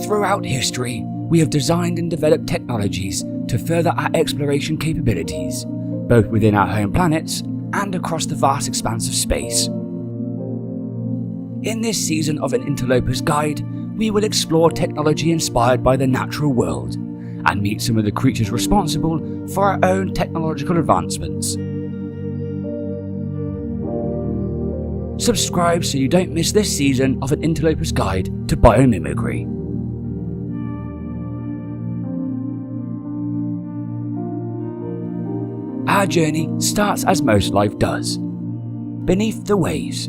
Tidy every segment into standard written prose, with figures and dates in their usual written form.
Throughout history, we have designed and developed technologies to further our exploration capabilities, both within our home planets and across the vast expanse of space. In this season of an Interloper's Guide, we will explore technology inspired by the natural world and meet some of the creatures responsible for our own technological advancements. Subscribe so you don't miss this season of an Interloper's Guide to Biomimicry. Our journey starts as most life does, beneath the waves.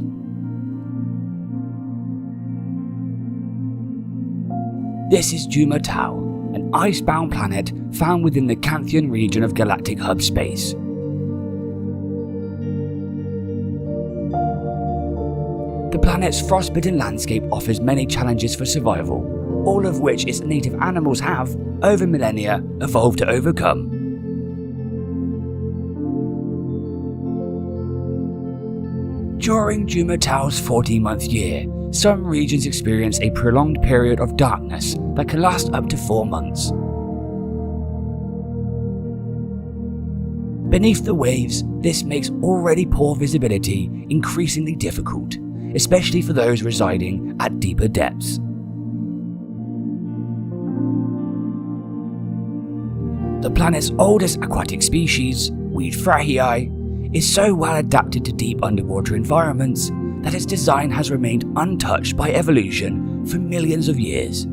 This is Juma Tau, an ice-bound planet found within the Canthian region of galactic hub space. The planet's frostbitten landscape offers many challenges for survival, all of which its native animals have, over millennia, evolved to overcome. During Juma Tau's 14-month year, some regions experience a prolonged period of darkness that can last up to 4 months. Beneath the waves, this makes already poor visibility increasingly difficult, especially for those residing at deeper depths. The planet's oldest aquatic species, weed Frahii, is so well adapted to deep underwater environments that its design has remained untouched by evolution for millions of years.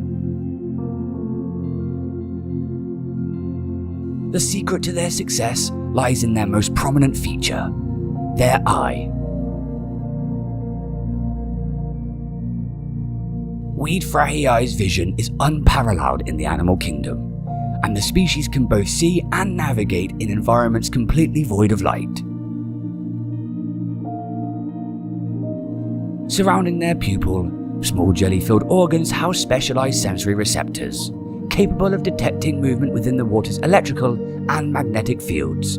The secret to their success lies in their most prominent feature, their eye. Weed Frahii's vision is unparalleled in the animal kingdom, and the species can both see and navigate in environments completely void of light. Surrounding their pupil, small jelly-filled organs house specialized sensory receptors, capable of detecting movement within the water's electrical and magnetic fields.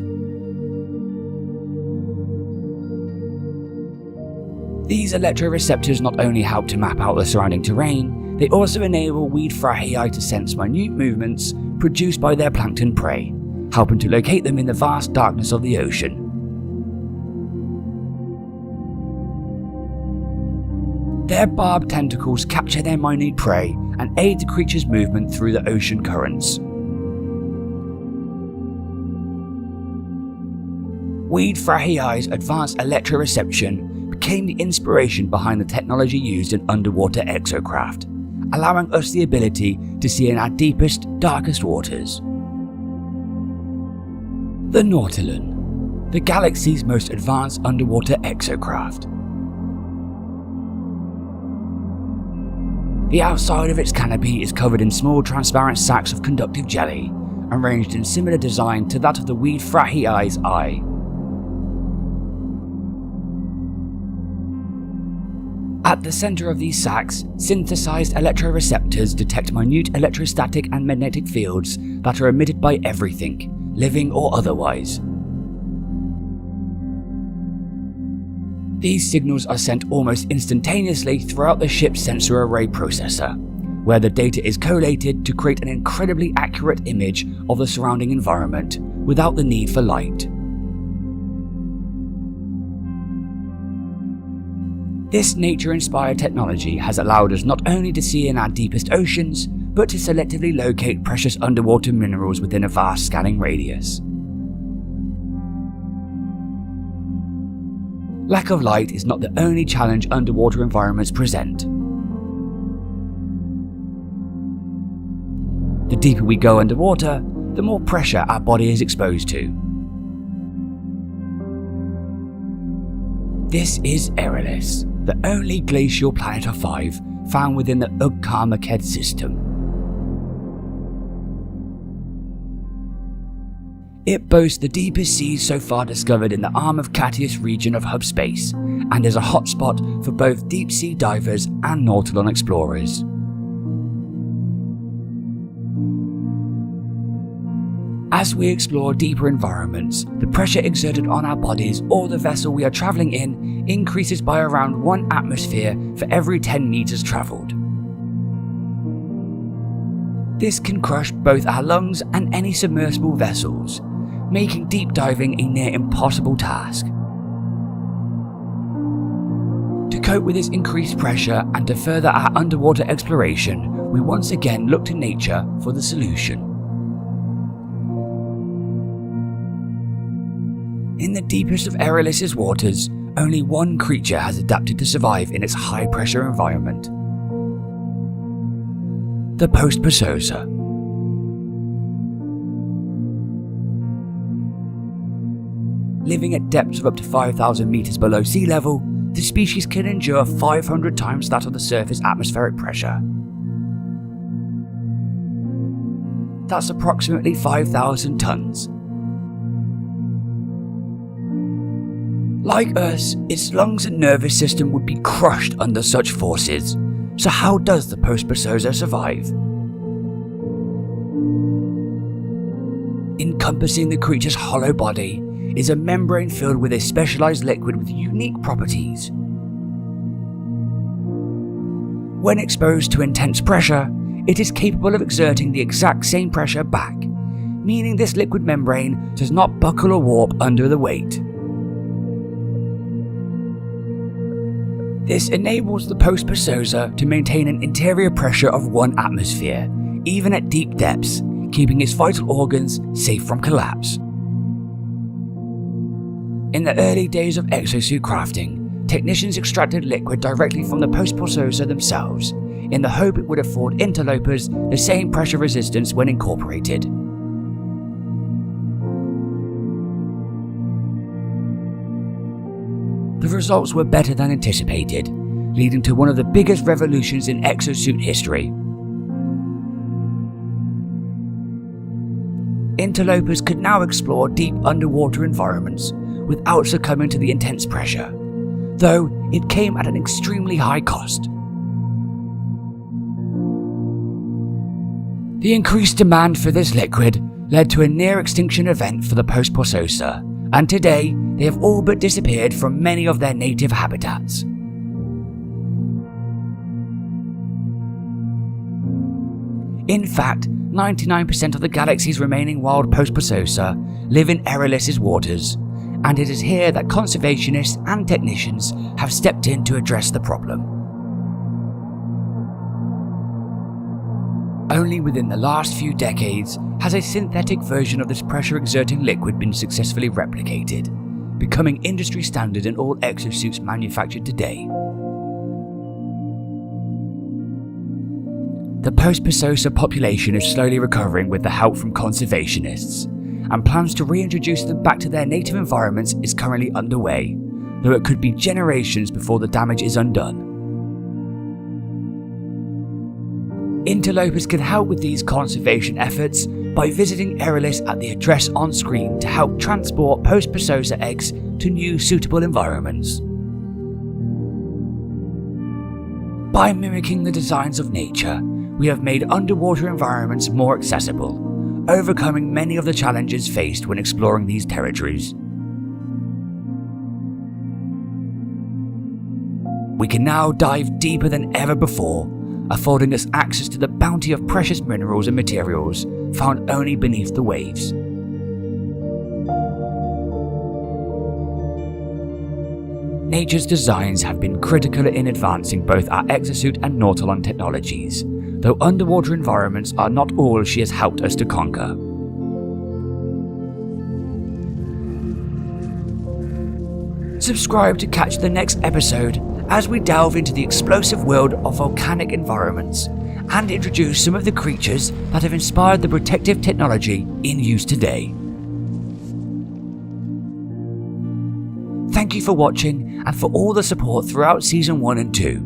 These electroreceptors not only help to map out the surrounding terrain, they also enable weed Frahii to sense minute movements produced by their plankton prey, helping to locate them in the vast darkness of the ocean. Their barbed tentacles capture their minute prey and aid the creature's movement through the ocean currents. Weed Frahii's advanced electroreception became the inspiration behind the technology used in underwater exocraft, allowing us the ability to see in our deepest, darkest waters. The Nautilon, the galaxy's most advanced underwater exocraft. The outside of its canopy is covered in small transparent sacs of conductive jelly, arranged in similar design to that of the weed Frahii's eye. At the center of these sacs, synthesized electroreceptors detect minute electrostatic and magnetic fields that are emitted by everything, living or otherwise. These signals are sent almost instantaneously throughout the ship's sensor array processor, where the data is collated to create an incredibly accurate image of the surrounding environment without the need for light. This nature-inspired technology has allowed us not only to see in our deepest oceans, but to selectively locate precious underwater minerals within a vast scanning radius. Lack of light is not the only challenge underwater environments present. The deeper we go underwater, the more pressure our body is exposed to. This is Erilus, the only glacial planet of 5 found within the Ugg-Karmaked system. It boasts the deepest seas so far discovered in the arm of Catius region of hub space, and is a hotspot for both deep-sea divers and Nautilon explorers. As we explore deeper environments, the pressure exerted on our bodies or the vessel we are travelling in increases by around 1 atmosphere for every 10 meters travelled. This can crush both our lungs and any submersible vessels, making deep diving a near impossible task. To cope with this increased pressure and to further our underwater exploration, we once again look to nature for the solution. In the deepest of Erylis' waters, only one creature has adapted to survive in its high-pressure environment: the Post-Pososa. Living at depths of up to 5,000 meters below sea level, the species can endure 500 times that of the surface atmospheric pressure. That's approximately 5,000 tons. Like us, its lungs and nervous system would be crushed under such forces. So how does the Post-Pososa survive? Encompassing the creature's hollow body is a membrane filled with a specialized liquid with unique properties. When exposed to intense pressure, it is capable of exerting the exact same pressure back, meaning this liquid membrane does not buckle or warp under the weight. This enables the Post-Pososa to maintain an interior pressure of 1 atmosphere, even at deep depths, keeping its vital organs safe from collapse. In the early days of exosuit crafting, technicians extracted liquid directly from the Post-Pososa themselves, in the hope it would afford interlopers the same pressure resistance when incorporated. The results were better than anticipated, leading to one of the biggest revolutions in exosuit history. Interlopers could now explore deep underwater environments without succumbing to the intense pressure, though it came at an extremely high cost. The increased demand for this liquid led to a near-extinction event for the Post-Pososa, and today they have all but disappeared from many of their native habitats. In fact, 99% of the galaxy's remaining wild Post-Pososa live in Erylis' waters, and it is here that conservationists and technicians have stepped in to address the problem. Only within the last few decades has a synthetic version of this pressure-exerting liquid been successfully replicated, becoming industry standard in all exosuits manufactured today. The Post-Pososa population is slowly recovering with the help from conservationists, and plans to reintroduce them back to their native environments is currently underway, though it could be generations before the damage is undone. Interlopers can help with these conservation efforts by visiting Erylis at the address on screen to help transport Post-Pososa eggs to new suitable environments. By mimicking the designs of nature, we have made underwater environments more accessible, overcoming many of the challenges faced when exploring these territories. We can now dive deeper than ever before, affording us access to the bounty of precious minerals and materials found only beneath the waves. Nature's designs have been critical in advancing both our exosuit and nautilon technologies, though underwater environments are not all she has helped us to conquer. Subscribe to catch the next episode as we delve into the explosive world of volcanic environments and introduce some of the creatures that have inspired the protective technology in use today. Thank you for watching and for all the support throughout Season 1 and 2.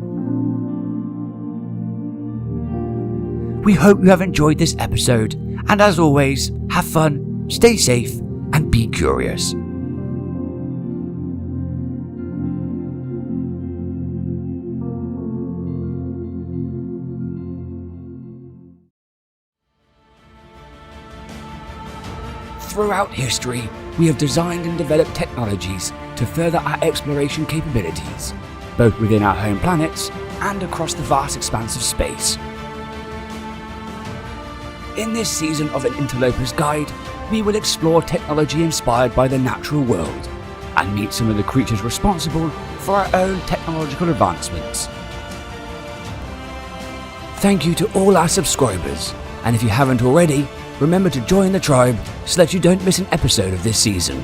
We hope you have enjoyed this episode, and as always, have fun, stay safe, and be curious. Throughout history, we have designed and developed technologies to further our exploration capabilities, both within our home planets and across the vast expanse of space. In this season of An Interloper's Guide, we will explore technology inspired by the natural world and meet some of the creatures responsible for our own technological advancements. Thank you to all our subscribers, and if you haven't already, remember to join the tribe so that you don't miss an episode of this season.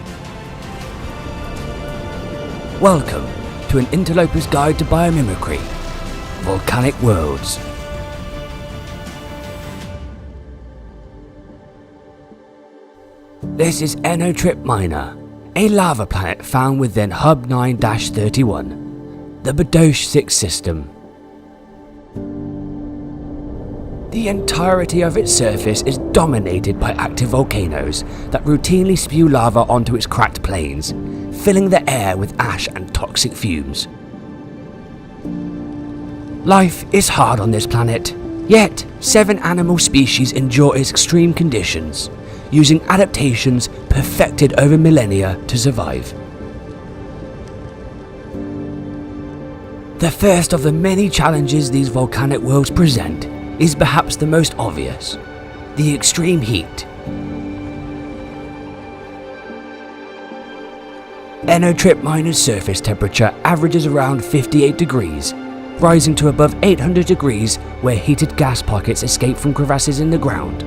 Welcome to An Interloper's Guide to Biomimicry, Volcanic Worlds. This is Enotrip Minor, a lava planet found within Hub 9-31, the Badosh 6 system. The entirety of its surface is dominated by active volcanoes that routinely spew lava onto its cracked plains, filling the air with ash and toxic fumes. Life is hard on this planet, yet 7 animal species endure its extreme conditions, using adaptations perfected over millennia to survive. The first of the many challenges these volcanic worlds present is perhaps the most obvious: the extreme heat. Enotrip Minor's surface temperature averages around 58 degrees, rising to above 800 degrees where heated gas pockets escape from crevasses in the ground.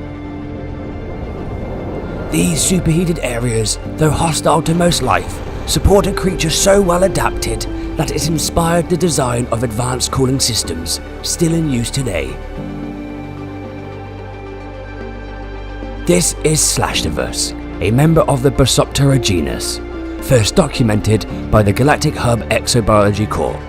These superheated areas, though hostile to most life, support a creature so well adapted that it inspired the design of advanced cooling systems, still in use today. This is Slashtivus, a member of the Basoptera genus, first documented by the Galactic Hub Exobiology Corps.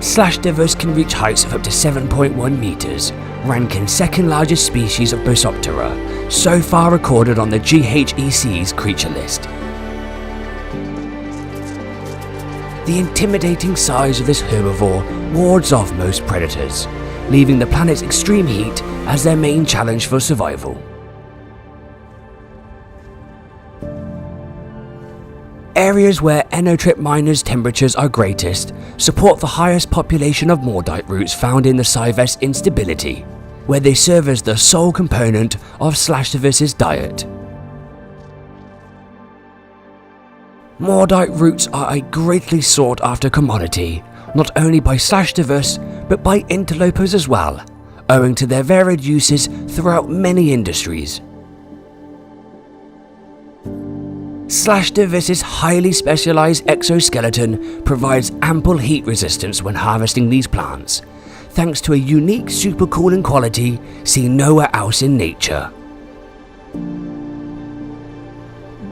Slashtivus can reach heights of up to 7.1 meters, ranking second largest species of Basoptera, so far recorded on the GHEC's creature list. The intimidating size of this herbivore wards off most predators, leaving the planet's extreme heat as their main challenge for survival. Areas where Enotrip Minor's temperatures are greatest support the highest population of Mordite roots found in the Sci-Vest instability, where they serve as the sole component of Slashtivus's diet. Mordite roots are a greatly sought after commodity, not only by Slashtivus, but by interlopers as well, owing to their varied uses throughout many industries. Slashtivus's highly specialized exoskeleton provides ample heat resistance when harvesting these plants, thanks to a unique supercooling quality seen nowhere else in nature.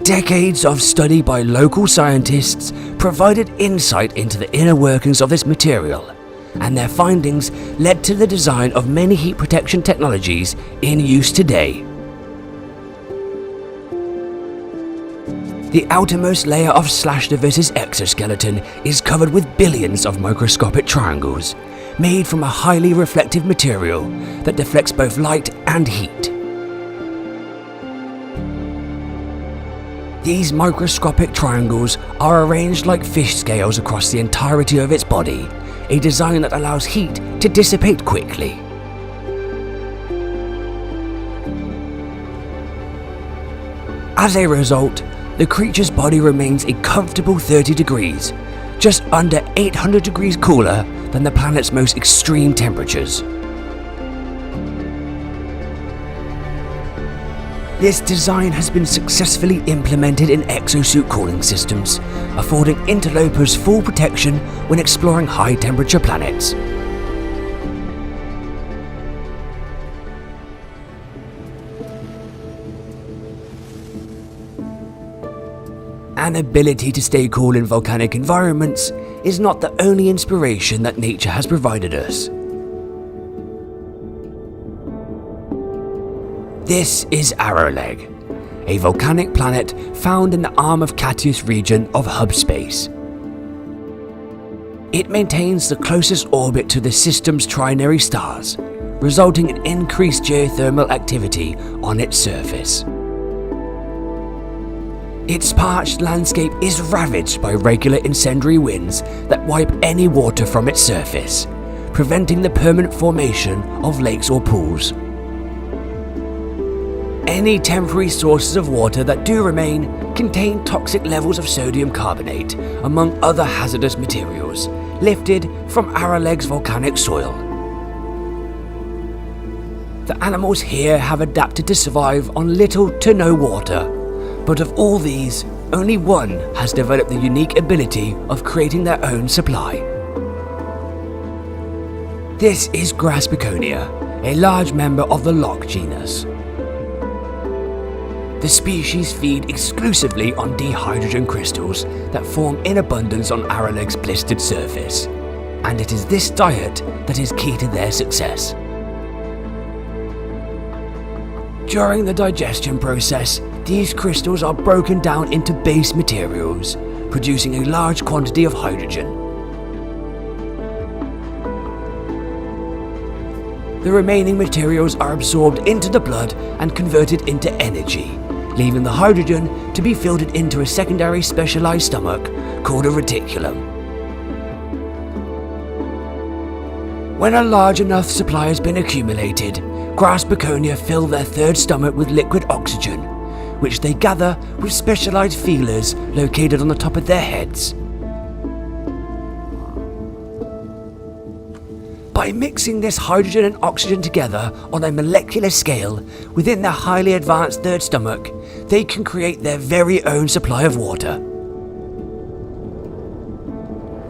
Decades of study by local scientists provided insight into the inner workings of this material, and their findings led to the design of many heat protection technologies in use today. The outermost layer of Slashtivus's exoskeleton is covered with billions of microscopic triangles, made from a highly reflective material that deflects both light and heat. These microscopic triangles are arranged like fish scales across the entirety of its body, a design that allows heat to dissipate quickly. As a result, the creature's body remains a comfortable 30 degrees, just under 800 degrees cooler than the planet's most extreme temperatures. This design has been successfully implemented in exosuit cooling systems, affording interlopers full protection when exploring high-temperature planets. An ability to stay cool in volcanic environments is not the only inspiration that nature has provided us. This is Arrowleg, a volcanic planet found in the arm of Catius region of Hub space. It maintains the closest orbit to the system's trinary stars, resulting in increased geothermal activity on its surface. Its parched landscape is ravaged by regular incendiary winds that wipe any water from its surface, preventing the permanent formation of lakes or pools. Any temporary sources of water that do remain contain toxic levels of sodium carbonate, among other hazardous materials, lifted from Araleg's volcanic soil. The animals here have adapted to survive on little to no water, but of all these, only one has developed the unique ability of creating their own supply. This is grass begonia, a large member of the lock genus. The species feed exclusively on dihydrogen crystals that form in abundance on Araleg's blistered surface, and it is this diet that is key to their success. During the digestion process, these crystals are broken down into base materials, producing a large quantity of hydrogen. The remaining materials are absorbed into the blood and converted into energy, leaving the hydrogen to be filtered into a secondary specialized stomach called a reticulum. When a large enough supply has been accumulated, grass begonia fill their third stomach with liquid oxygen, which they gather with specialized feelers located on the top of their heads. By mixing this hydrogen and oxygen together on a molecular scale within their highly advanced third stomach, they can create their very own supply of water.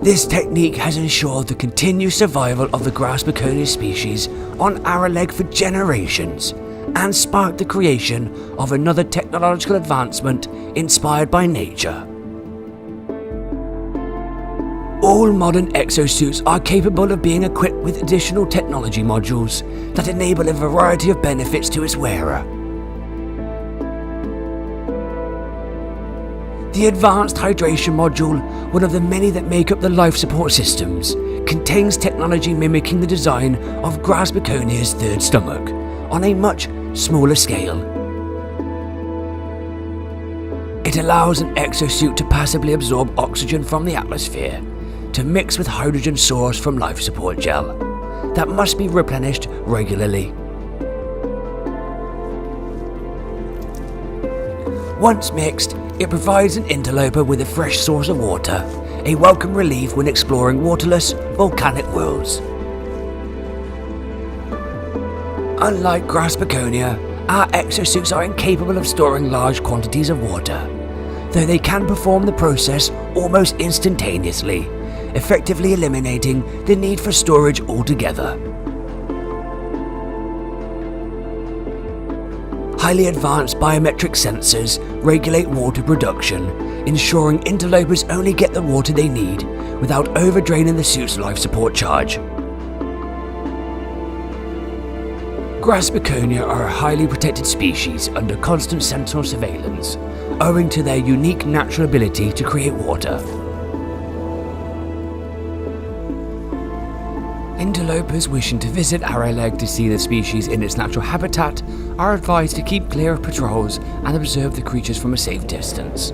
This technique has ensured the continued survival of the grass begonia species on Araleg for generations, and sparked the creation of another technological advancement inspired by nature. All modern exosuits are capable of being equipped with additional technology modules that enable a variety of benefits to its wearer. The Advanced Hydration Module, one of the many that make up the life support systems, contains technology mimicking the design of grass begonia's third stomach, on a much smaller scale. It allows an exosuit to passively absorb oxygen from the atmosphere, to mix with hydrogen sourced from life support gel, that must be replenished regularly. Once mixed, it provides an interloper with a fresh source of water, a welcome relief when exploring waterless, volcanic worlds. Unlike grass begonia, our exosuits are incapable of storing large quantities of water, though they can perform the process almost instantaneously, effectively eliminating the need for storage altogether. Highly advanced biometric sensors regulate water production, ensuring interlopers only get the water they need without overdraining the suit's life support charge. Grass begonia are a highly protected species under constant sentinel surveillance, owing to their unique natural ability to create water. Interlopers wishing to visit Araleg to see the species in its natural habitat are advised to keep clear of patrols and observe the creatures from a safe distance.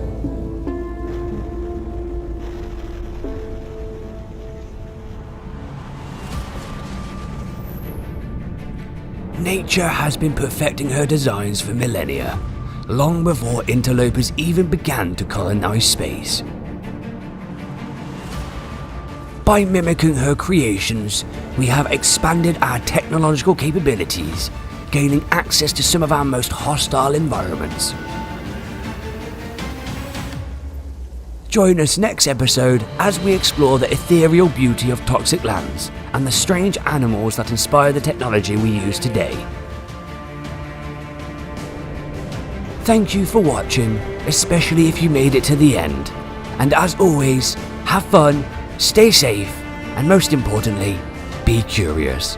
Nature has been perfecting her designs for millennia, long before interlopers even began to colonize space. By mimicking her creations, we have expanded our technological capabilities, gaining access to some of our most hostile environments. Join us next episode as we explore the ethereal beauty of toxic lands and the strange animals that inspire the technology we use today. Thank you for watching, especially if you made it to the end. And as always, have fun, stay safe, and most importantly, be curious.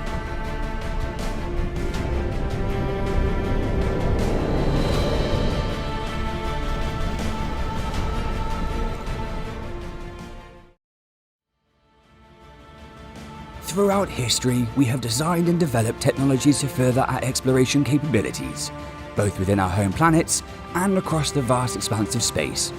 Throughout history, we have designed and developed technologies to further our exploration capabilities, both within our home planets and across the vast expanse of space.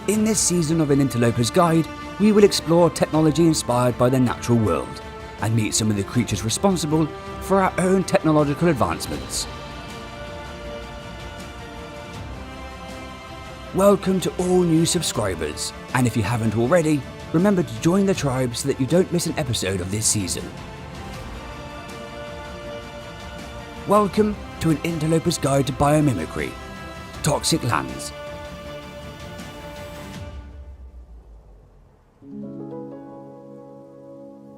In this season of An Interloper's Guide, we will explore technology inspired by the natural world and meet some of the creatures responsible for our own technological advancements. Welcome to all new subscribers, and if you haven't already, remember to join the tribe so that you don't miss an episode of this season. Welcome to An Interloper's Guide to Biomimicry, Toxic Lands.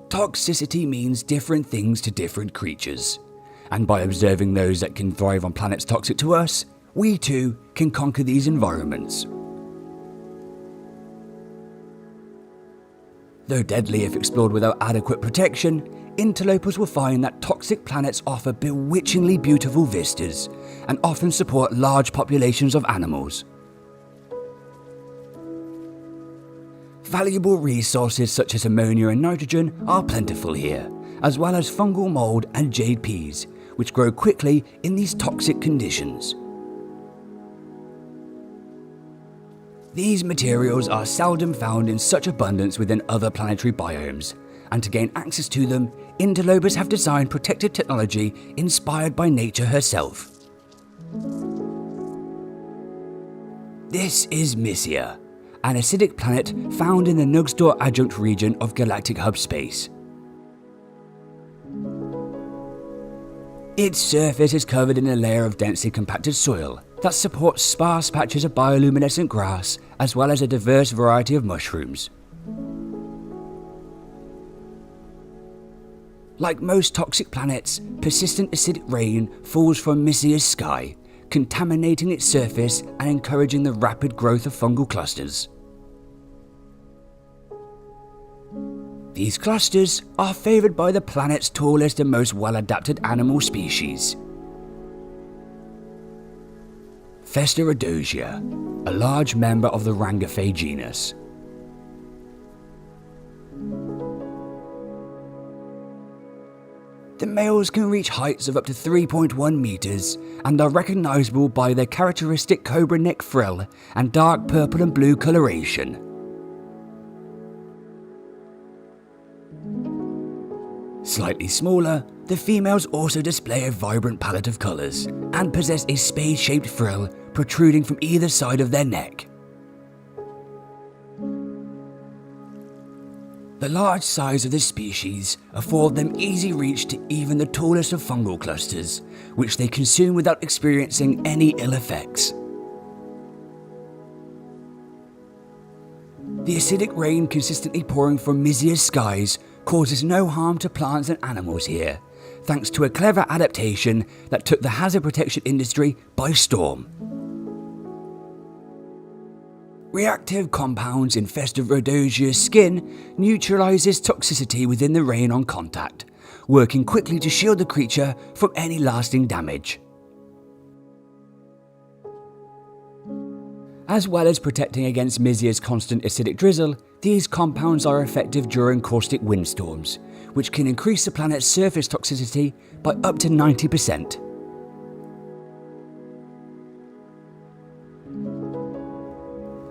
Toxicity means different things to different creatures, and by observing those that can thrive on planets toxic to us, we too can conquer these environments. Though deadly if explored without adequate protection, interlopers will find that toxic planets offer bewitchingly beautiful vistas and often support large populations of animals. Valuable resources such as ammonia and nitrogen are plentiful here, as well as fungal mold and jade peas, which grow quickly in these toxic conditions. These materials are seldom found in such abundance within other planetary biomes, and to gain access to them, interlopers have designed protective technology inspired by nature herself. This is Mysia, an acidic planet found in the Nugstor adjunct region of galactic hub space. Its surface is covered in a layer of densely compacted soil that supports sparse patches of bioluminescent grass as well as a diverse variety of mushrooms. Like most toxic planets, persistent acidic rain falls from Mysia's sky, contaminating its surface and encouraging the rapid growth of fungal clusters. These clusters are favoured by the planet's tallest and most well-adapted animal species, Festerodosia, a large member of the Rangaphei genus. The males can reach heights of up to 3.1 meters and are recognizable by their characteristic cobra neck frill and dark purple and blue coloration. Slightly smaller, the females also display a vibrant palette of colors and possess a spade-shaped frill protruding from either side of their neck. The large size of the species afford them easy reach to even the tallest of fungal clusters, which they consume without experiencing any ill effects. The acidic rain consistently pouring from Mysia's skies causes no harm to plants and animals here, thanks to a clever adaptation that took the hazard protection industry by storm. Reactive compounds in Festerodosia's skin neutralizes toxicity within the rain on contact, working quickly to shield the creature from any lasting damage. As well as protecting against Mysia's constant acidic drizzle, these compounds are effective during caustic windstorms, which can increase the planet's surface toxicity by up to 90%.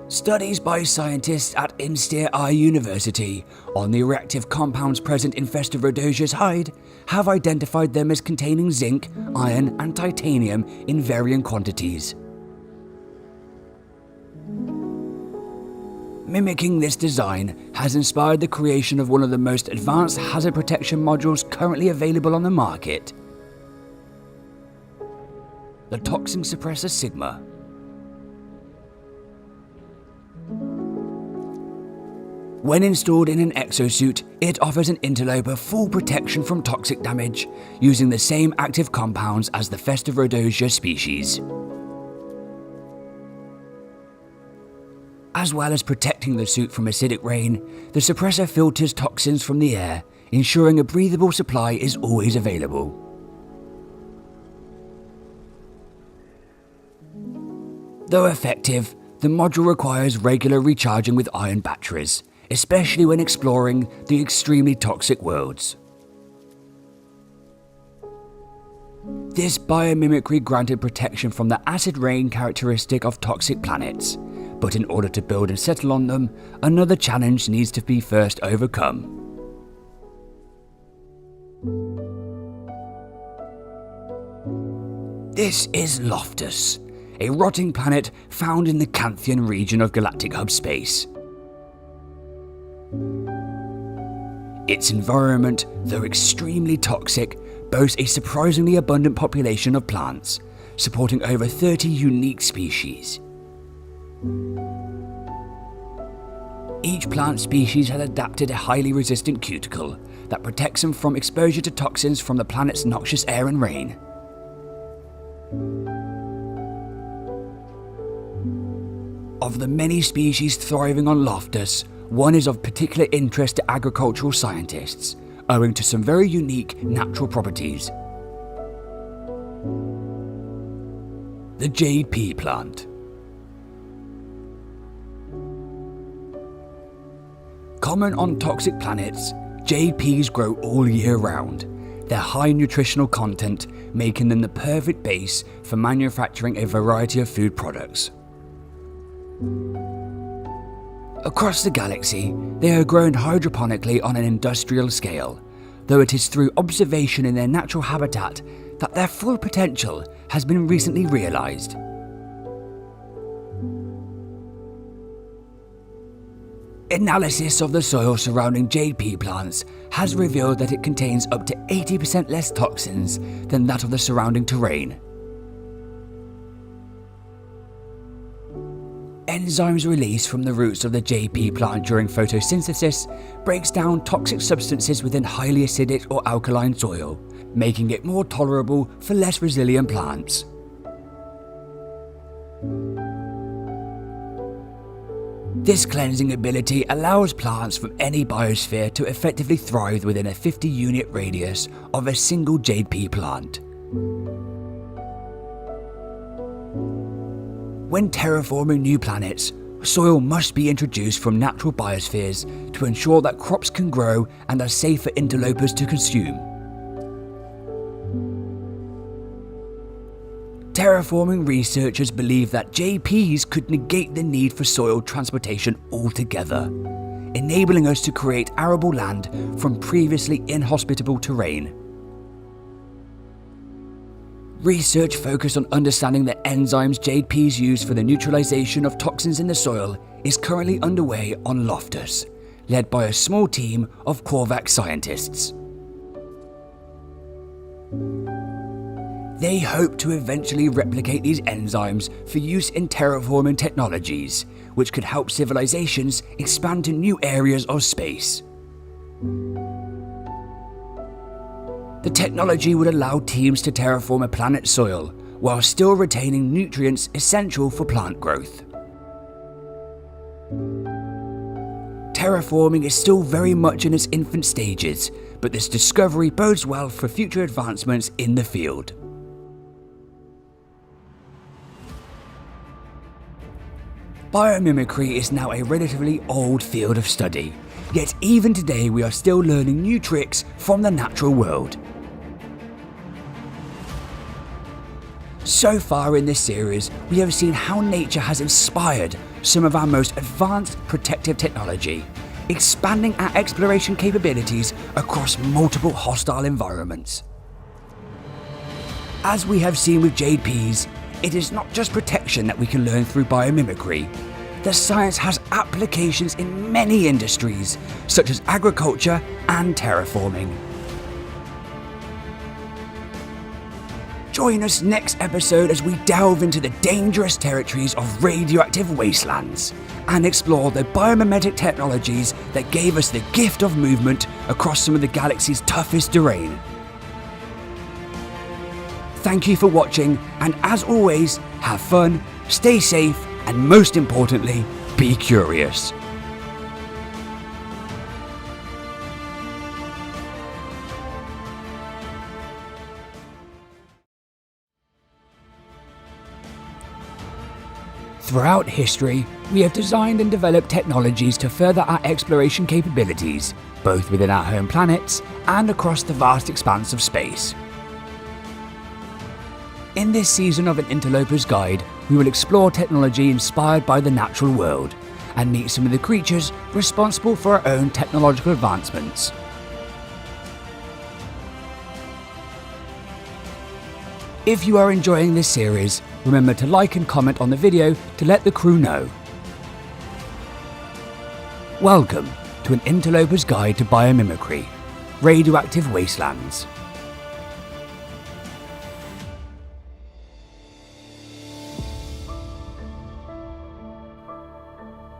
Studies by scientists at Inster Eye University on the reactive compounds present in Festerodosia's hide have identified them as containing zinc, iron and titanium in varying quantities. Mimicking this design has inspired the creation of one of the most advanced hazard protection modules currently available on the market, the Toxin Suppressor Sigma. When installed in an exosuit, it offers an interloper full protection from toxic damage, using the same active compounds as the Festerodosia species. As well as protecting the suit from acidic rain, the suppressor filters toxins from the air, ensuring a breathable supply is always available. Though effective, the module requires regular recharging with iron batteries, especially when exploring the extremely toxic worlds. This biomimicry granted protection from the acid rain characteristic of toxic planets, but in order to build and settle on them, another challenge needs to be first overcome. This is Loftus, a rotting planet found in the Canthian region of galactic hub space. Its environment, though extremely toxic, boasts a surprisingly abundant population of plants, supporting over 30 unique species. Each plant species has adapted a highly resistant cuticle that protects them from exposure to toxins from the planet's noxious air and rain. Of the many species thriving on Loftus, one is of particular interest to agricultural scientists, owing to some very unique natural properties. The jade pea plant. Common on toxic planets, jade peas grow all year round, their high nutritional content making them the perfect base for manufacturing a variety of food products. Across the galaxy, they are grown hydroponically on an industrial scale, though it is through observation in their natural habitat that their full potential has been recently realised. Analysis of the soil surrounding jade pea plants has revealed that it contains up to 80% less toxins than that of the surrounding terrain. Enzymes released from the roots of the jade pea plant during photosynthesis breaks down toxic substances within highly acidic or alkaline soil, making it more tolerable for less resilient plants. This cleansing ability allows plants from any biosphere to effectively thrive within a 50-unit radius of a single jade pea plant. When terraforming new planets, soil must be introduced from natural biospheres to ensure that crops can grow and are safe for interlopers to consume. Terraforming researchers believe that JPs could negate the need for soil transportation altogether, enabling us to create arable land from previously inhospitable terrain. Research focused on understanding the enzymes jade peas use for the neutralization of toxins in the soil is currently underway on Loftus, led by a small team of Korvax scientists. They hope to eventually replicate these enzymes for use in terraforming technologies, which could help civilizations expand to new areas of space. The technology would allow teams to terraform a planet's soil while still retaining nutrients essential for plant growth. Terraforming is still very much in its infant stages, but this discovery bodes well for future advancements in the field. Biomimicry is now a relatively old field of study, yet even today we are still learning new tricks from the natural world. So far in this series, we have seen how nature has inspired some of our most advanced protective technology, expanding our exploration capabilities across multiple hostile environments. As we have seen with jade peas, it is not just protection that we can learn through biomimicry. The science has applications in many industries, such as agriculture and terraforming. Join us next episode as we delve into the dangerous territories of radioactive wastelands and explore the biomimetic technologies that gave us the gift of movement across some of the galaxy's toughest terrain. Thank you for watching, and as always, have fun, stay safe, and most importantly, be curious. Throughout history, we have designed and developed technologies to further our exploration capabilities, both within our home planets and across the vast expanse of space. In this season of An Interloper's Guide, we will explore technology inspired by the natural world and meet some of the creatures responsible for our own technological advancements. If you are enjoying this series, remember to like and comment on the video to let the crew know. Welcome to an Interloper's Guide to Biomimicry, Radioactive Wastelands.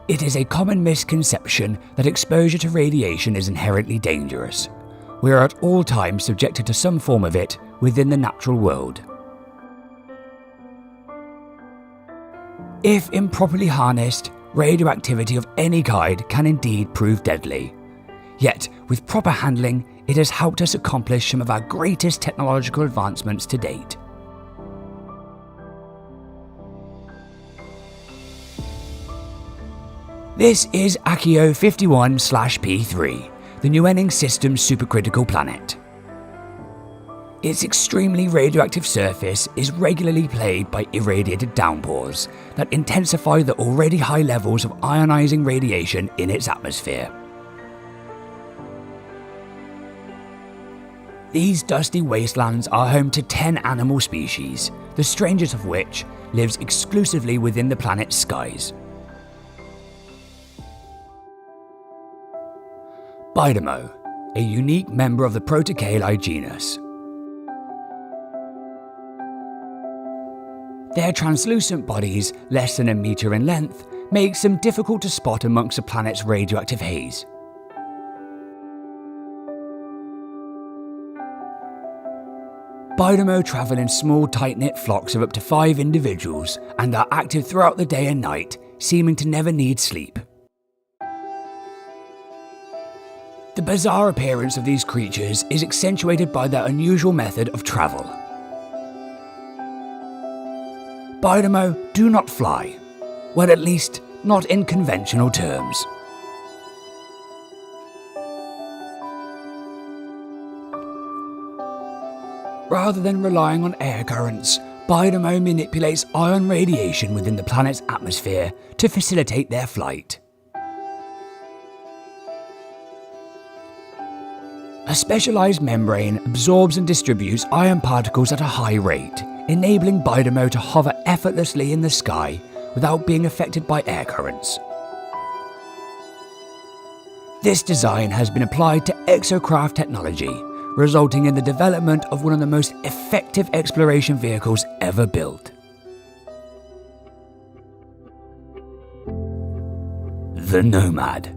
It is a common misconception that exposure to radiation is inherently dangerous. We are at all times subjected to some form of it within the natural world. If improperly harnessed, radioactivity of any kind can indeed prove deadly. Yet, with proper handling, it has helped us accomplish some of our greatest technological advancements to date. This is Akio 51/P3, the Nuening System's supercritical planet. Its extremely radioactive surface is regularly plagued by irradiated downpours that intensify the already high levels of ionizing radiation in its atmosphere. These dusty wastelands are home to 10 animal species, the strangest of which lives exclusively within the planet's skies. Bidomo, a unique member of the Protocaeli genus. Their translucent bodies, less than a meter in length, makes them difficult to spot amongst the planet's radioactive haze. Bidomo travel in small tight-knit flocks of up to 5 individuals and are active throughout the day and night, seeming to never need sleep. The bizarre appearance of these creatures is accentuated by their unusual method of travel. Bidomo do not fly, well, at least not in conventional terms. Rather than relying on air currents, Bidomo manipulates ion radiation within the planet's atmosphere to facilitate their flight. A specialized membrane absorbs and distributes ion particles at a high rate, enabling Bidomo to hover effortlessly in the sky without being affected by air currents. This design has been applied to exocraft technology, resulting in the development of one of the most effective exploration vehicles ever built. The Nomad.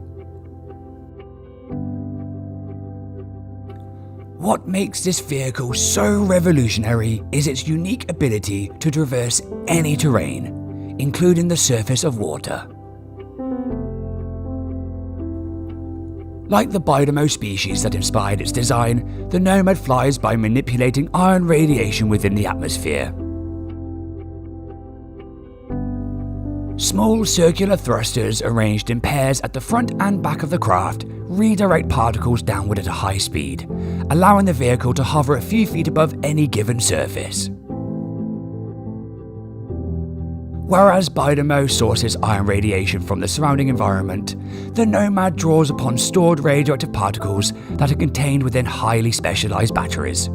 What makes this vehicle so revolutionary is its unique ability to traverse any terrain, including the surface of water. Like the Bidomo species that inspired its design, the Nomad flies by manipulating ion radiation within the atmosphere. Small circular thrusters arranged in pairs at the front and back of the craft redirect particles downward at a high speed, allowing the vehicle to hover a few feet above any given surface. Whereas Bidomo sources ion radiation from the surrounding environment, the Nomad draws upon stored radioactive particles that are contained within highly specialized batteries.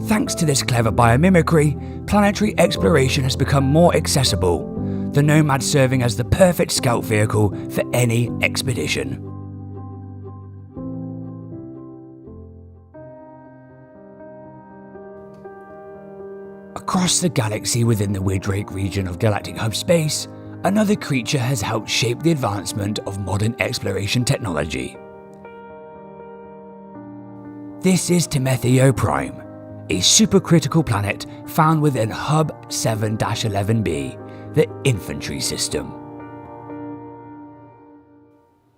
Thanks to this clever biomimicry, planetary exploration has become more accessible, the Nomad serving as the perfect scout vehicle for any expedition. Across the galaxy within the Widrake region of galactic hub space, another creature has helped shape the advancement of modern exploration technology. This is Timetheo Prime, a supercritical planet found within Hub 7-11b, the Infantry System.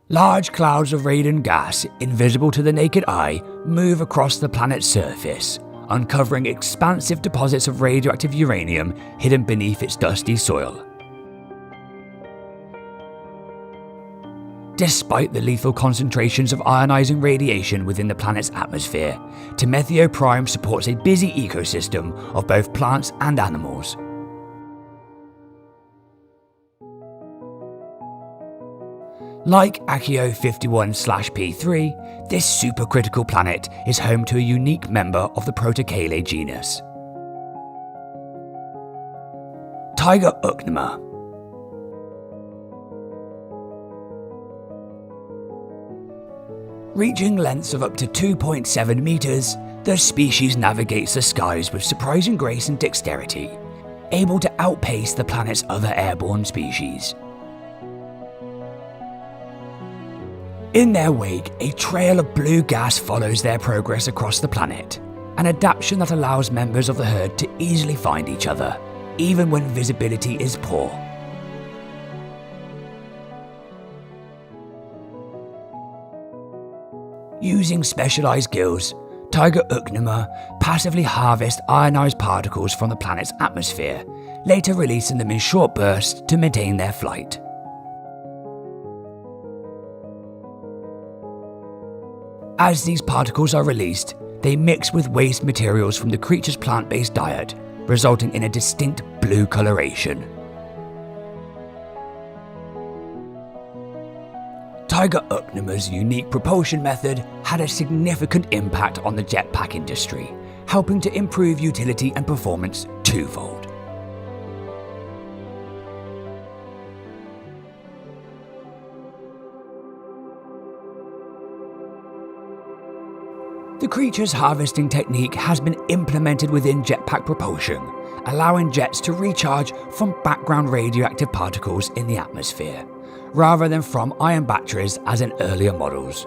Large clouds of radon gas, invisible to the naked eye, move across the planet's surface, uncovering expansive deposits of radioactive uranium hidden beneath its dusty soil. Despite the lethal concentrations of ionizing radiation within the planet's atmosphere, Timethio Prime supports a busy ecosystem of both plants and animals. Like Akio 51/P3, this supercritical planet is home to a unique member of the Protocale genus, Tiger Ucnema. Reaching lengths of up to 2.7 meters, the species navigates the skies with surprising grace and dexterity, able to outpace the planet's other airborne species. In their wake, a trail of blue gas follows their progress across the planet, an adaptation that allows members of the herd to easily find each other, even when visibility is poor. Using specialized gills, Tiger Ucnema passively harvest ionized particles from the planet's atmosphere, later releasing them in short bursts to maintain their flight. As these particles are released, they mix with waste materials from the creature's plant-based diet, resulting in a distinct blue coloration. Tiger Ucnema's unique propulsion method had a significant impact on the jetpack industry, helping to improve utility and performance twofold. The creature's harvesting technique has been implemented within jetpack propulsion, allowing jets to recharge from background radioactive particles in the atmosphere, rather than from ion batteries as in earlier models.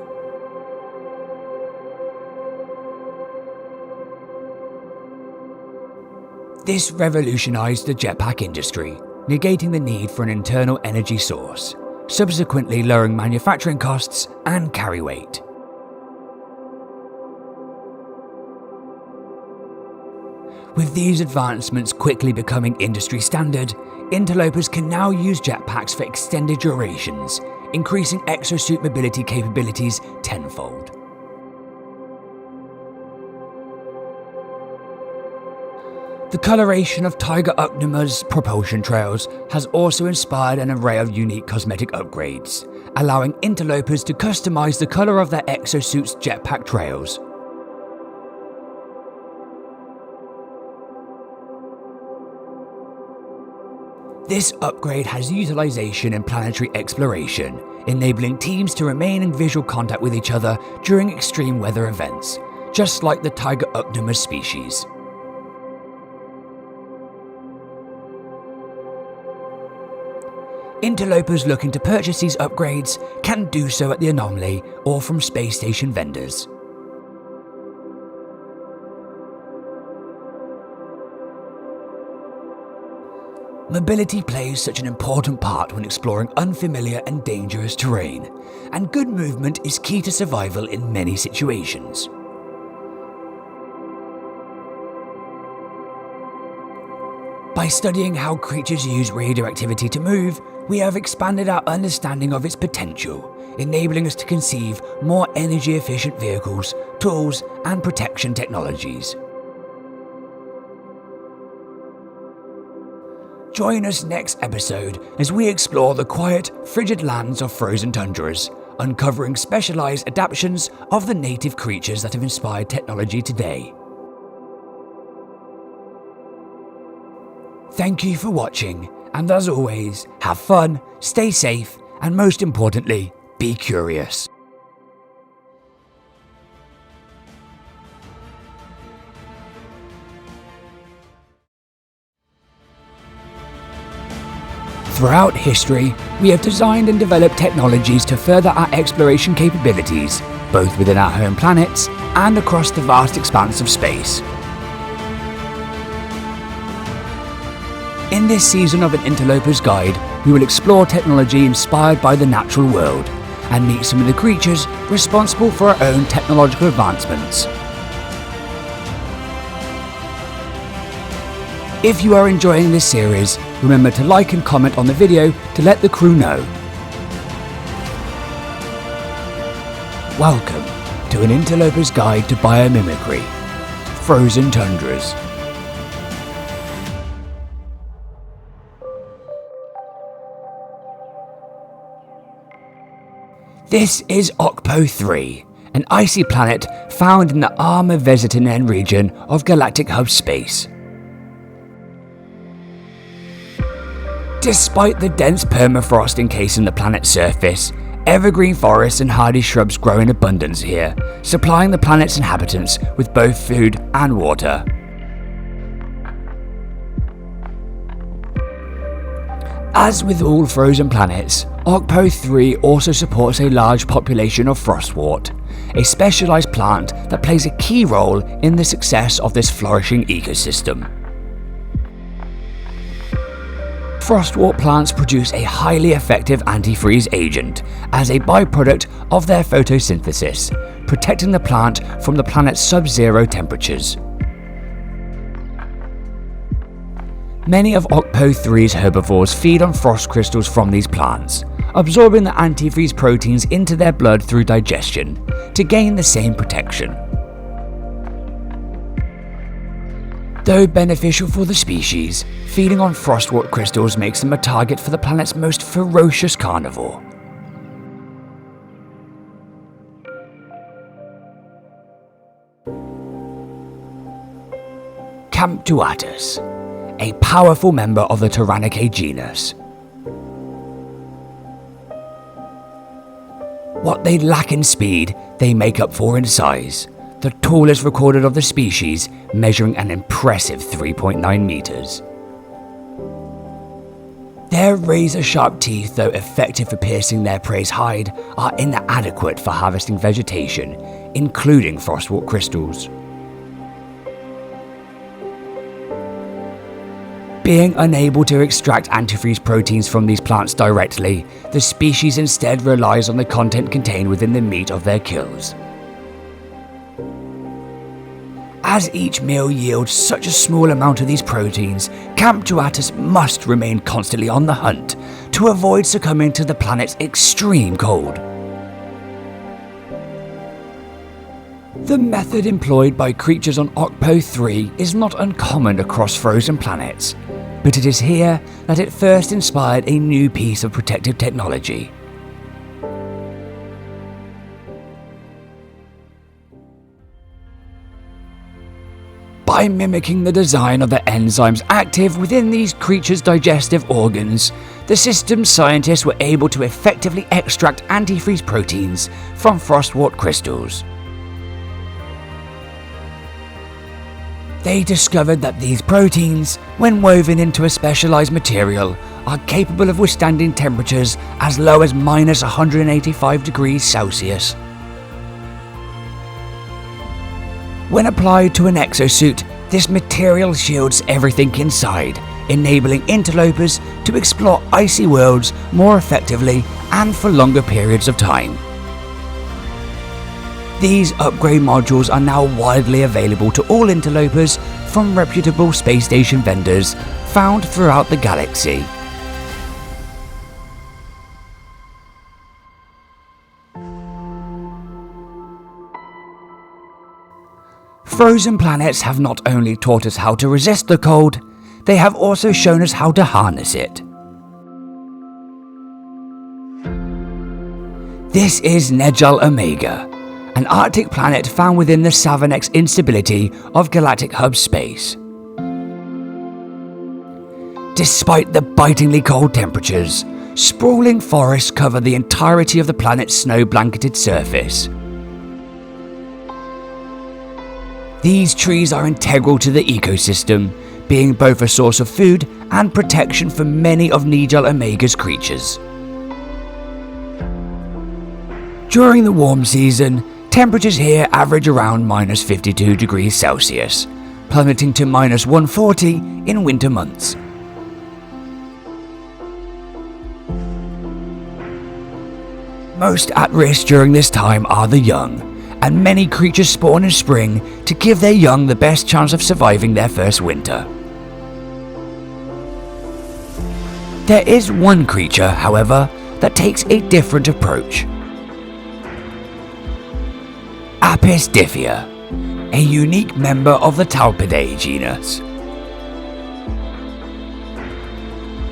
This revolutionized the jetpack industry, negating the need for an internal energy source, subsequently lowering manufacturing costs and carry weight. With these advancements quickly becoming industry standard, interlopers can now use jetpacks for extended durations, increasing exosuit mobility capabilities tenfold. The coloration of Tiger Ucnema's propulsion trails has also inspired an array of unique cosmetic upgrades, allowing interlopers to customize the color of their exosuit's jetpack trails. This upgrade has utilization in planetary exploration, enabling teams to remain in visual contact with each other during extreme weather events, just like the Tiger Ucnema species. Interlopers looking to purchase these upgrades can do so at the Anomaly or from space station vendors. Mobility plays such an important part when exploring unfamiliar and dangerous terrain, and good movement is key to survival in many situations. By studying how creatures use radioactivity to move, we have expanded our understanding of its potential, enabling us to conceive more energy-efficient vehicles, tools, and protection technologies. Join us next episode as we explore the quiet, frigid lands of frozen tundras, uncovering specialized adaptations of the native creatures that have inspired technology today. Thank you for watching, and as always, have fun, stay safe, and most importantly, be curious. Throughout history, we have designed and developed technologies to further our exploration capabilities, both within our home planets and across the vast expanse of space. In this season of An Interloper's Guide, we will explore technology inspired by the natural world and meet some of the creatures responsible for our own technological advancements. If you are enjoying this series, remember to like and comment on the video to let the crew know. Welcome to an Interloper's Guide to Biomimicry, Frozen Tundras. This is Okpo 3, an icy planet found in the Arma Vesitinen region of galactic hub space. Despite the dense permafrost encasing the planet's surface, evergreen forests and hardy shrubs grow in abundance here, supplying the planet's inhabitants with both food and water. As with all frozen planets, Okpo 3 also supports a large population of frostwort, a specialized plant that plays a key role in the success of this flourishing ecosystem. Frostwort plants produce a highly effective antifreeze agent as a byproduct of their photosynthesis, protecting the plant from the planet's sub-zero temperatures. Many of Okpo 3's herbivores feed on frost crystals from these plants, absorbing the antifreeze proteins into their blood through digestion to gain the same protection. Though beneficial for the species, feeding on frostwort crystals makes them a target for the planet's most ferocious carnivore. Camptuatus, a powerful member of the Tyrannicae genus. What they lack in speed, they make up for in size, the tallest recorded of the species, measuring an impressive 3.9 meters. Their razor-sharp teeth, though effective for piercing their prey's hide, are inadequate for harvesting vegetation, including frostwort crystals. Being unable to extract antifreeze proteins from these plants directly, the species instead relies on the content contained within the meat of their kills. As each meal yields such a small amount of these proteins, Camptuatus must remain constantly on the hunt to avoid succumbing to the planet's extreme cold. The method employed by creatures on Okpo 3 is not uncommon across frozen planets, but it is here that it first inspired a new piece of protective technology. By mimicking the design of the enzymes active within these creatures' digestive organs, the system's scientists were able to effectively extract antifreeze proteins from frostwort crystals. They discovered that these proteins, when woven into a specialized material, are capable of withstanding temperatures as low as minus 185 degrees Celsius. When applied to an exosuit, this material shields everything inside, enabling interlopers to explore icy worlds more effectively and for longer periods of time. These upgrade modules are now widely available to all interlopers from reputable space station vendors found throughout the galaxy. Frozen planets have not only taught us how to resist the cold, they have also shown us how to harness it. This is Nejal Omega, an Arctic planet found within the Savanex instability of galactic hub space. Despite the bitingly cold temperatures, sprawling forests cover the entirety of the planet's snow-blanketed surface. These trees are integral to the ecosystem, being both a source of food and protection for many of Nejal Omega's creatures. During the warm season, temperatures here average around minus 52 degrees Celsius, plummeting to minus 140 in winter months. Most at risk during this time are the young, and many creatures spawn in spring to give their young the best chance of surviving their first winter. There is one creature, however, that takes a different approach. Apis-diffia, a unique member of the Talpidae genus.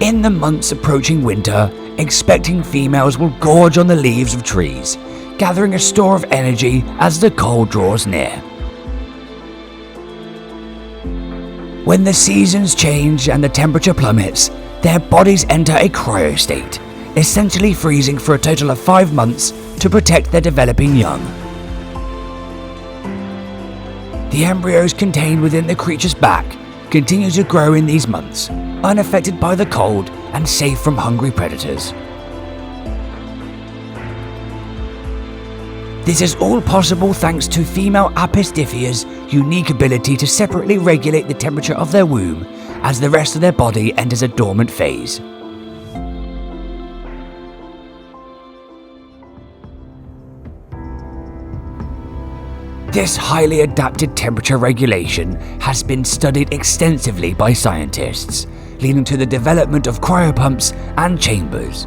In the months approaching winter, expecting females will gorge on the leaves of trees, gathering a store of energy as the cold draws near. When the seasons change and the temperature plummets, their bodies enter a cryostate, essentially freezing for a total of 5 months to protect their developing young. The embryos contained within the creature's back continue to grow in these months, unaffected by the cold and safe from hungry predators. This is all possible thanks to female Apis-diffia's unique ability to separately regulate the temperature of their womb as the rest of their body enters a dormant phase. This highly adapted temperature regulation has been studied extensively by scientists, leading to the development of cryopumps and chambers.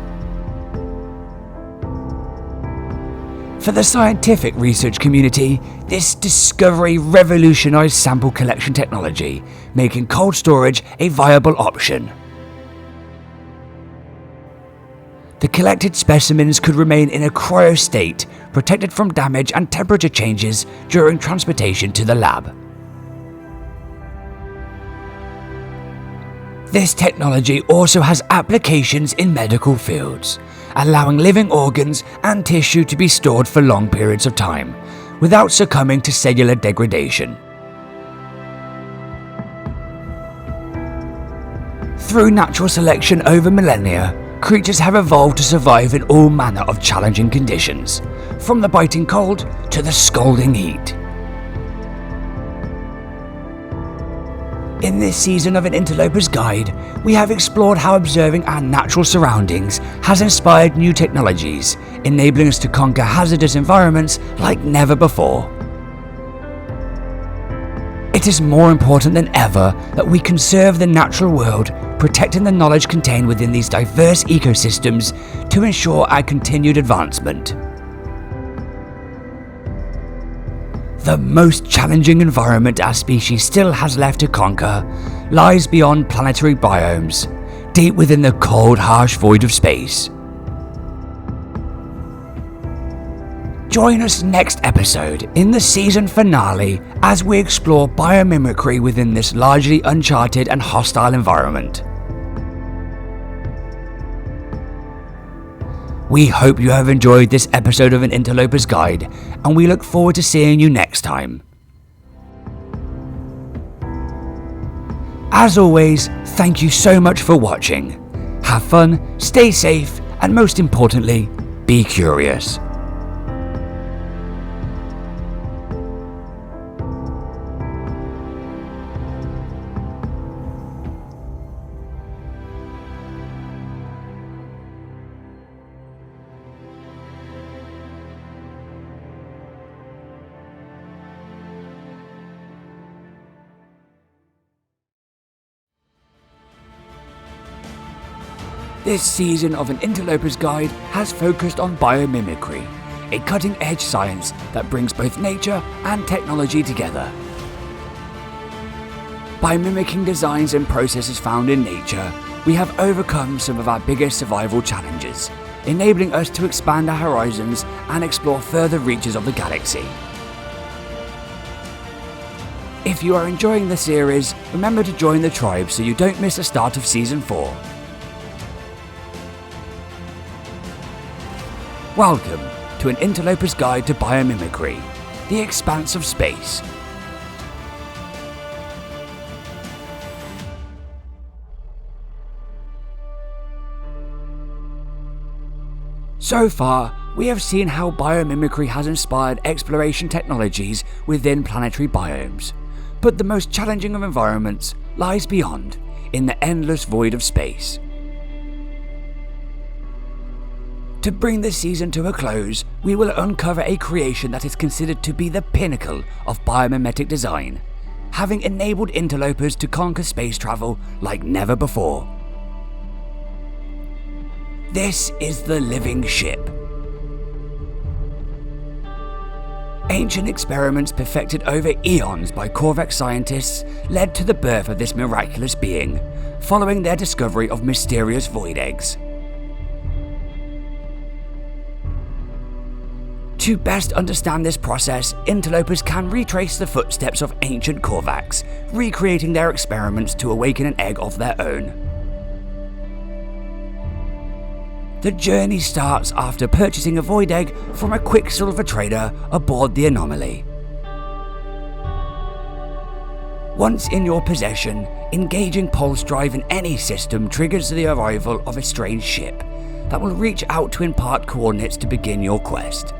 For the scientific research community, this discovery revolutionized sample collection technology, making cold storage a viable option. The collected specimens could remain in a cryo state, protected from damage and temperature changes during transportation to the lab. This technology also has applications in medical fields, allowing living organs and tissue to be stored for long periods of time, without succumbing to cellular degradation. Through natural selection over millennia, creatures have evolved to survive in all manner of challenging conditions, from the biting cold to the scalding heat. In this season of An Interloper's Guide, we have explored how observing our natural surroundings has inspired new technologies, enabling us to conquer hazardous environments like never before. It is more important than ever that we conserve the natural world, protecting the knowledge contained within these diverse ecosystems to ensure our continued advancement. The most challenging environment our species still has left to conquer lies beyond planetary biomes, deep within the cold, harsh void of space. Join us next episode in the season finale as we explore biomimicry within this largely uncharted and hostile environment. We hope you have enjoyed this episode of An Interloper's Guide, and we look forward to seeing you next time. As always, thank you so much for watching. Have fun, stay safe, and most importantly, be curious. This season of An Interloper's Guide has focused on biomimicry, a cutting-edge science that brings both nature and technology together. By mimicking designs and processes found in nature, we have overcome some of our biggest survival challenges, enabling us to expand our horizons and explore further reaches of the galaxy. If you are enjoying the series, remember to join the tribe so you don't miss the start of Season 4. Welcome to An Interloper's Guide to Biomimicry, the expanse of space. So far, we have seen how biomimicry has inspired exploration technologies within planetary biomes, but the most challenging of environments lies beyond, in the endless void of space. To bring this season to a close, we will uncover a creation that is considered to be the pinnacle of biomimetic design, having enabled interlopers to conquer space travel like never before. This is the living ship. Ancient experiments perfected over eons by Korvax scientists led to the birth of this miraculous being, following their discovery of mysterious void eggs. To best understand this process, interlopers can retrace the footsteps of ancient Korvax, recreating their experiments to awaken an egg of their own. The journey starts after purchasing a void egg from a quicksilver trader aboard the Anomaly. Once in your possession, engaging pulse drive in any system triggers the arrival of a strange ship that will reach out to impart coordinates to begin your quest.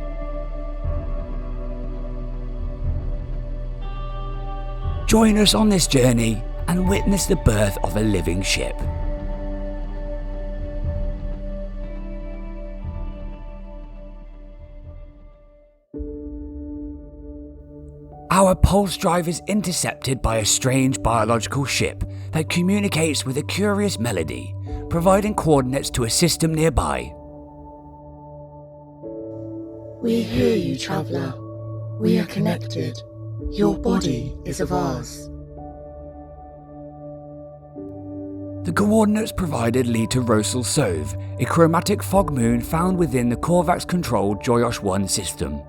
Join us on this journey and witness the birth of a living ship. Our pulse drive is intercepted by a strange biological ship that communicates with a curious melody, providing coordinates to a system nearby. We hear you, traveller. We are connected. Your body is of ours. The coordinates provided lead to Rosal Sove, a chromatic fog moon found within the Korvax-controlled Joyosh 1 system.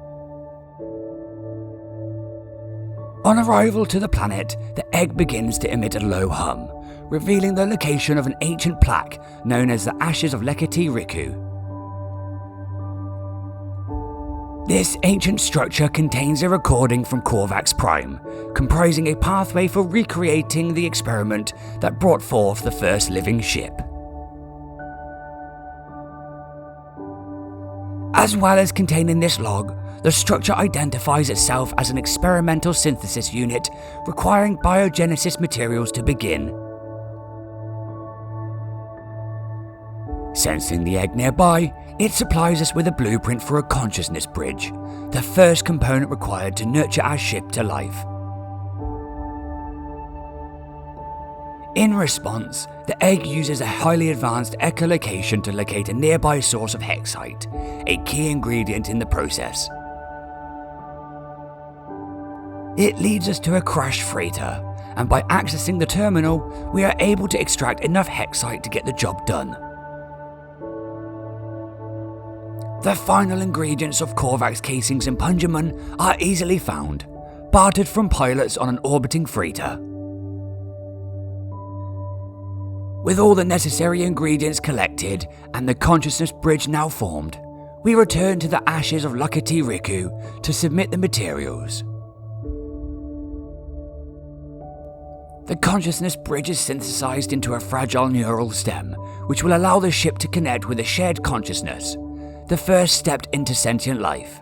On arrival to the planet, the egg begins to emit a low hum, revealing the location of an ancient plaque known as the Ashes of Lekati Riku. This ancient structure contains a recording from Korvax Prime, comprising a pathway for recreating the experiment that brought forth the first living ship. As well as containing this log, the structure identifies itself as an experimental synthesis unit requiring biogenesis materials to begin. Sensing the egg nearby, it supplies us with a blueprint for a consciousness bridge, the first component required to nurture our ship to life. In response, the egg uses a highly advanced echolocation to locate a nearby source of hexite, a key ingredient in the process. It leads us to a crashed freighter, and by accessing the terminal, we are able to extract enough hexite to get the job done. The final ingredients of Korvax casings and Punjamun are easily found, bartered from pilots on an orbiting freighter. With all the necessary ingredients collected and the consciousness bridge now formed, we return to the Ashes of Lekati Riku to submit the materials. The consciousness bridge is synthesized into a fragile neural stem, which will allow the ship to connect with a shared consciousness, the first step into sentient life.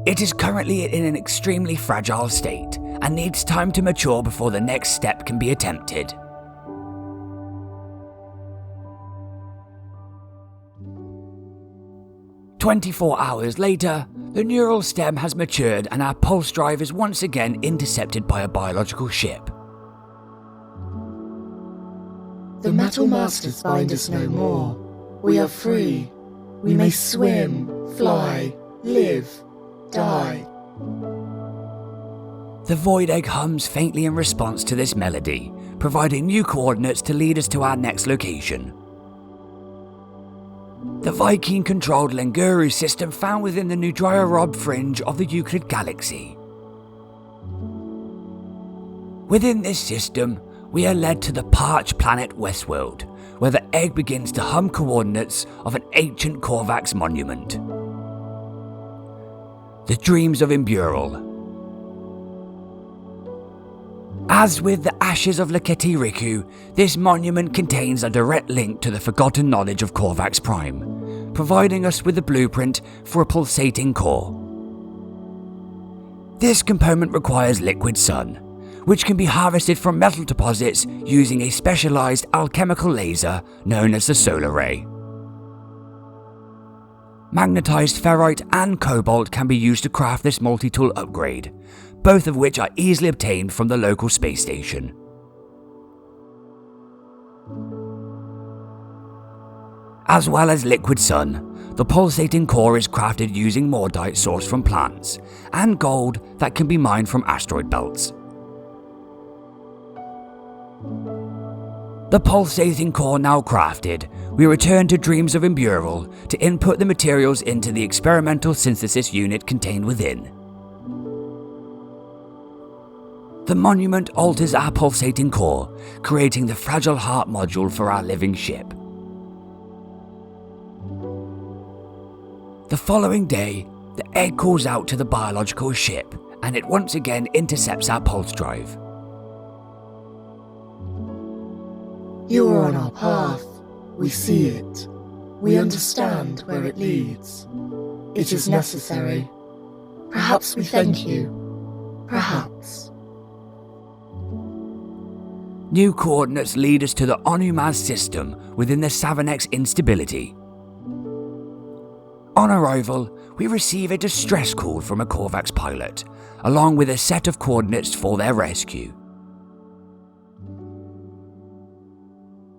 It is currently in an extremely fragile state and needs time to mature before the next step can be attempted. "24 hours later, the neural stem has matured and our pulse drive is once again intercepted by a biological ship. The Metal Masters bind us no more. We are free. We may swim, fly, live, die. The void egg hums faintly in response to this melody, providing new coordinates to lead us to our next location. The Viking-controlled Lenguru system found within the Nudrya-Rob fringe of the Euclid Galaxy. Within this system, we are led to the parched planet Westworld, where the egg begins to hum coordinates of an ancient Korvax monument. The Dreams of Imbural. As with the Ashes of Lekati Riku, this monument contains a direct link to the forgotten knowledge of Korvax Prime, providing us with a blueprint for a pulsating core. This component requires liquid sun, which can be harvested from metal deposits using a specialized alchemical laser known as the solar ray. Magnetized ferrite and cobalt can be used to craft this multi-tool upgrade, both of which are easily obtained from the local space station. As well as liquid sun, the pulsating core is crafted using mortite sourced from plants, and gold that can be mined from asteroid belts. The pulsating core now crafted, we return to Dreams of Imbural to input the materials into the experimental synthesis unit contained within. The monument alters our pulsating core, creating the fragile heart module for our living ship. The following day, the egg calls out to the biological ship, and it once again intercepts our pulse drive. You are on our path. We see it. We understand where it leads. It is necessary. Perhaps we thank you. Perhaps. New coordinates lead us to the Onumaz system within the Savannex instability. On arrival, we receive a distress call from a Korvax pilot, along with a set of coordinates for their rescue.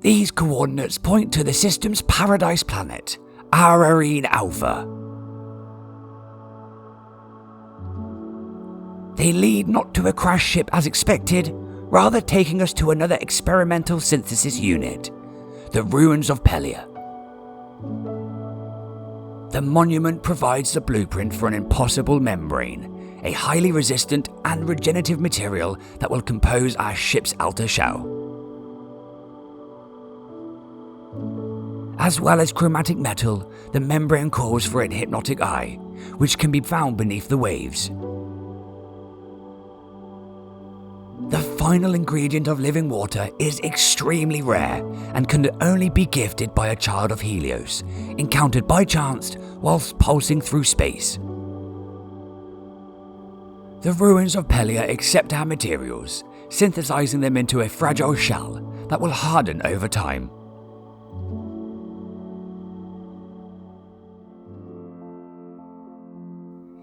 These coordinates point to the system's paradise planet, Ararine Alpha. They lead not to a crash ship as expected, rather taking us to another experimental synthesis unit, the Ruins of Pelia. The monument provides the blueprint for an impossible membrane, a highly resistant and regenerative material that will compose our ship's outer shell. As well as chromatic metal, the membrane calls for a hypnotic eye, which can be found beneath the waves. The final ingredient of living water is extremely rare and can only be gifted by a child of Helios, encountered by chance whilst pulsing through space. The Ruins of Pelia accept our materials, synthesizing them into a fragile shell that will harden over time.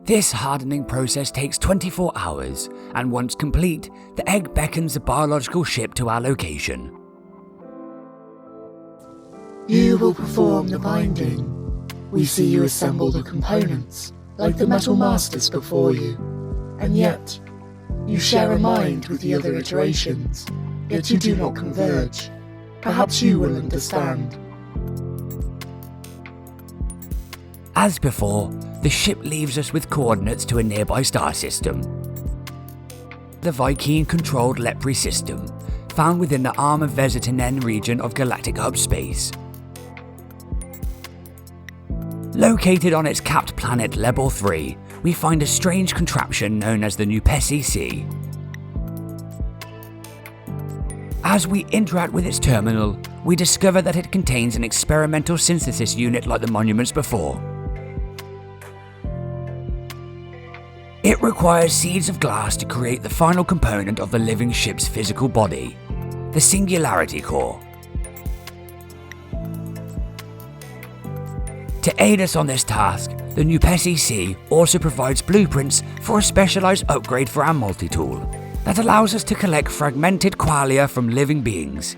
This hardening process takes 24 hours, and once complete, the egg beckons the biological ship to our location. You will perform the binding. We see you assemble the components, like the metal masters before you. And yet, you share a mind with the other iterations, yet you do not converge. Perhaps you will understand. As before, the ship leaves us with coordinates to a nearby star system. The Vy'keen-controlled Lepri system, found within the Arm of Vezitinen region of galactic hub space. Located on its capped planet Lebor 3, we find a strange contraption known as the Nupesi C. As we interact with its terminal, we discover that it contains an experimental synthesis unit like the monuments before. It requires seeds of glass to create the final component of the living ship's physical body, the Singularity Core. To aid us on this task, the Nupesi C also provides blueprints for a specialized upgrade for our multi-tool that allows us to collect fragmented qualia from living beings.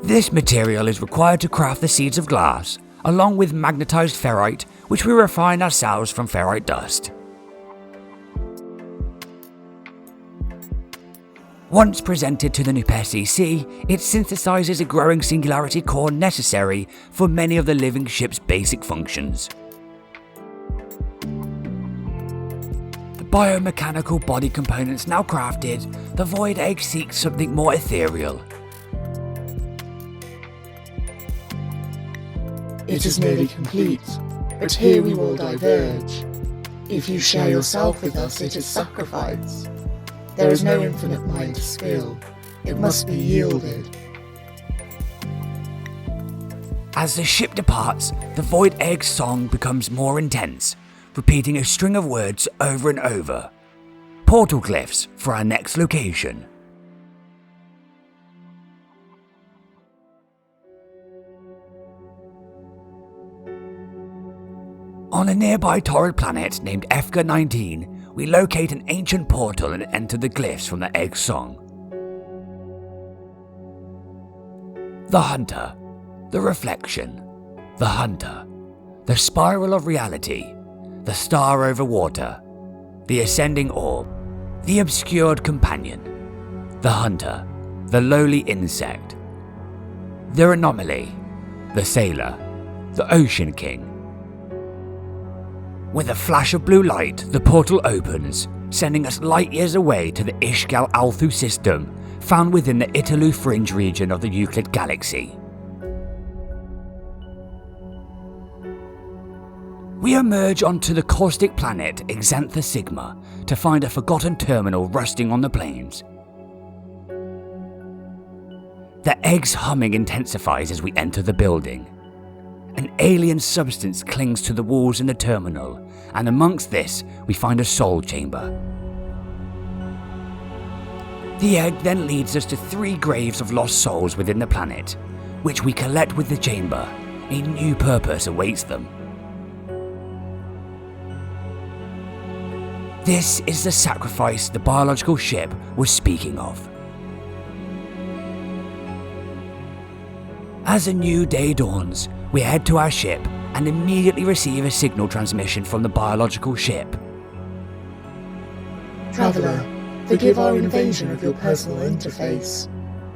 This material is required to craft the seeds of glass, along with magnetized ferrite, which we refine ourselves from ferrite dust. Once presented to the Nupesi C, it synthesizes a growing singularity core necessary for many of the living ship's basic functions. The biomechanical body components now crafted, the Void Egg seeks something more ethereal. It is nearly complete, but here we will diverge. If you share yourself with us, it is sacrifice. There is no infinite mind skill. It must be yielded. As the ship departs, the Void Egg's song becomes more intense, repeating a string of words over and over. Portal glyphs for our next location. On a nearby torrid planet named Efka 19, we locate an ancient portal and enter the glyphs from the Egg Song. The hunter, the reflection, the hunter, the spiral of reality, the star over water, the ascending orb, the obscured companion, the hunter, the lowly insect, the anomaly, the sailor, the ocean king. With a flash of blue light, the portal opens, sending us light years away to the Ishgal-Althu system, found within the Italu fringe region of the Euclid Galaxy. We emerge onto the caustic planet Exantha Sigma to find a forgotten terminal rusting on the plains. The egg's humming intensifies as we enter the building. An alien substance clings to the walls in the terminal, and amongst this we find a soul chamber. The egg then leads us to 3 graves of lost souls within the planet, which we collect with the chamber. A new purpose awaits them. This is the sacrifice the biological ship was speaking of. As a new day dawns, we head to our ship and immediately receive a signal transmission from the biological ship. Traveller, forgive our invasion of your personal interface.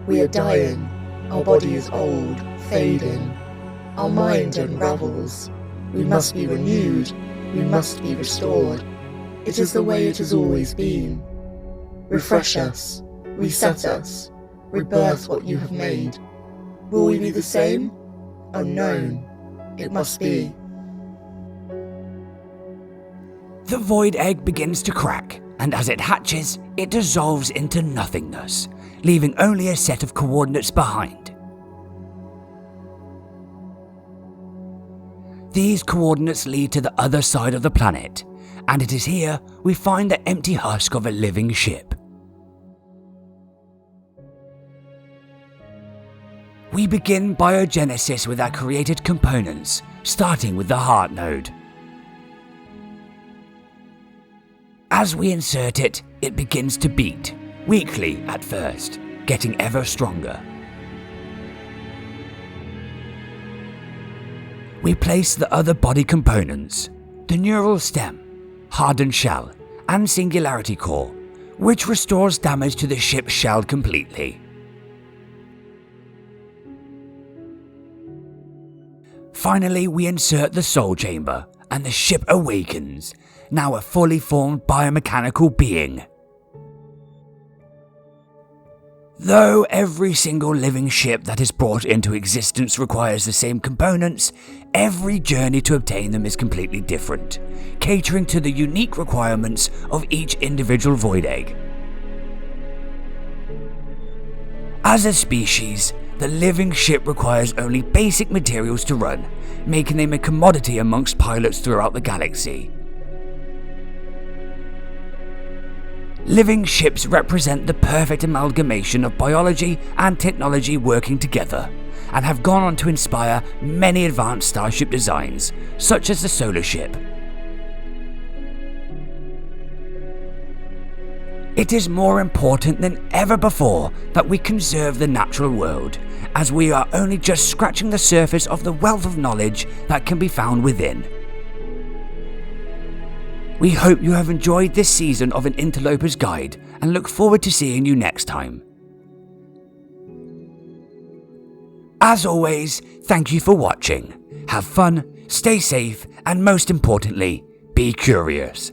We are dying. Our body is old, fading. Our mind unravels. We must be renewed. We must be restored. It is the way it has always been. Refresh us. Reset us. Rebirth what you have made. Will we be the same? Unknown. It must be. The void egg begins to crack, and as it hatches, it dissolves into nothingness, leaving only a set of coordinates behind. These coordinates lead to the other side of the planet, and it is here we find the empty husk of a living ship. We begin biogenesis with our created components, starting with the heart node. As we insert it, it begins to beat, weakly at first, getting ever stronger. We place the other body components, the neural stem, hardened shell, and singularity core, which restores damage to the ship's shell completely. Finally, we insert the soul chamber, and the ship awakens, now a fully formed biomechanical being. Though every single living ship that is brought into existence requires the same components, every journey to obtain them is completely different, catering to the unique requirements of each individual void egg. As a species, the living ship requires only basic materials to run, making them a commodity amongst pilots throughout the galaxy. Living ships represent the perfect amalgamation of biology and technology working together, and have gone on to inspire many advanced starship designs, such as the solar ship. It is more important than ever before that we conserve the natural world, as we are only just scratching the surface of the wealth of knowledge that can be found within. We hope you have enjoyed this season of an Interloper's Guide and look forward to seeing you next time. As always, thank you for watching. Have fun, stay safe, and most importantly, be curious.